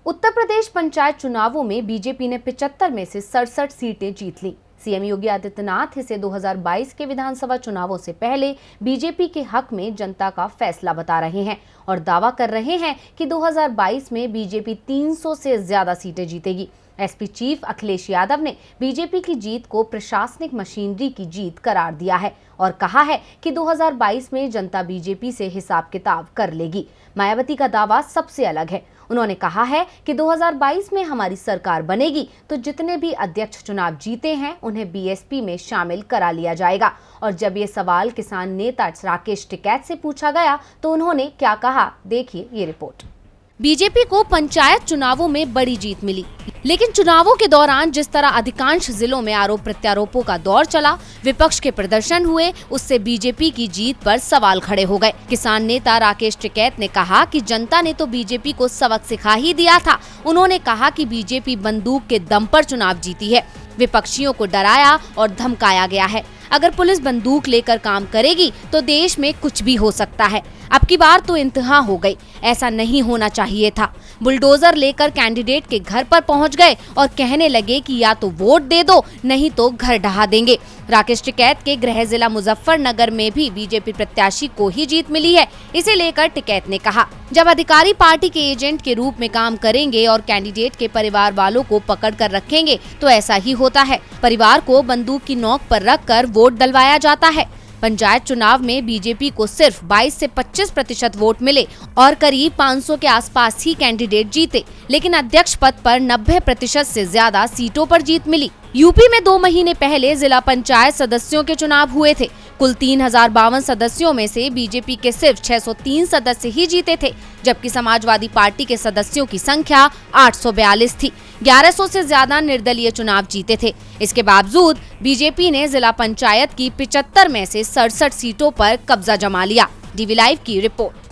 उत्तर प्रदेश पंचायत चुनावों में बीजेपी ने 75 में से 67 सीटें जीत ली। सीएम योगी आदित्यनाथ इसे 2022 के विधानसभा चुनावों से पहले बीजेपी के हक में जनता का फैसला बता रहे हैं और दावा कर रहे हैं कि 2022 में बीजेपी 300 से ज्यादा सीटें जीतेगी। एसपी चीफ अखिलेश यादव ने बीजेपी की जीत को प्रशासनिक मशीनरी की जीत करार दिया है और कहा है कि 2022 में जनता बीजेपी से हिसाब किताब कर लेगी। मायावती का दावा सबसे अलग है। उन्होंने कहा है कि 2022 में हमारी सरकार बनेगी तो जितने भी अध्यक्ष चुनाव जीते हैं उन्हें बीएसपी में शामिल करा लिया जाएगा। और जब ये सवाल किसान नेता राकेश टिकैत से पूछा गया तो उन्होंने क्या कहा, देखिए ये रिपोर्ट। बीजेपी को पंचायत चुनावों में बड़ी जीत मिली, लेकिन चुनावों के दौरान जिस तरह अधिकांश जिलों में आरोप प्रत्यारोपों का दौर चला, विपक्ष के प्रदर्शन हुए, उससे बीजेपी की जीत पर सवाल खड़े हो गए। किसान नेता राकेश टिकैत ने कहा कि जनता ने तो बीजेपी को सबक सिखा ही दिया था। उन्होंने कहा कि बीजेपी बंदूक के दम पर चुनाव जीती है। विपक्षियों को डराया और धमकाया गया है। अगर पुलिस बंदूक लेकर काम करेगी तो देश में कुछ भी हो सकता है। अब की बार तो इंतहा हो गई, ऐसा नहीं होना चाहिए था। बुलडोजर लेकर कैंडिडेट के घर पर पहुंच गए और कहने लगे कि या तो वोट दे दो, नहीं तो घर ढहा देंगे। राकेश टिकैत के गृह जिला मुजफ्फरनगर में भी बीजेपी प्रत्याशी को ही जीत मिली है। इसे लेकर टिकैत ने कहा, जब अधिकारी पार्टी के एजेंट के रूप में काम करेंगे और कैंडिडेट के परिवार वालों को पकड़ कर रखेंगे तो ऐसा ही होता है। परिवार को बंदूक की नोक पर रखकर वोट डलवाया जाता है। पंचायत चुनाव में बीजेपी को सिर्फ 22 से 25% वोट मिले और करीब 500 के आसपास ही कैंडिडेट जीते, लेकिन अध्यक्ष पद पर 90% से ज्यादा सीटों पर जीत मिली। यूपी में 2 महीने पहले जिला पंचायत सदस्यों के चुनाव हुए थे। कुल 3052 सदस्यों में से बीजेपी के सिर्फ 603 सदस्य ही जीते थे, जबकि समाजवादी पार्टी के सदस्यों की संख्या 842 थी। 1100 से ज्यादा निर्दलीय चुनाव जीते थे। इसके बावजूद बीजेपी ने जिला पंचायत की 75 में से 67 सीटों पर कब्जा जमा लिया। डीवी लाइव की रिपोर्ट।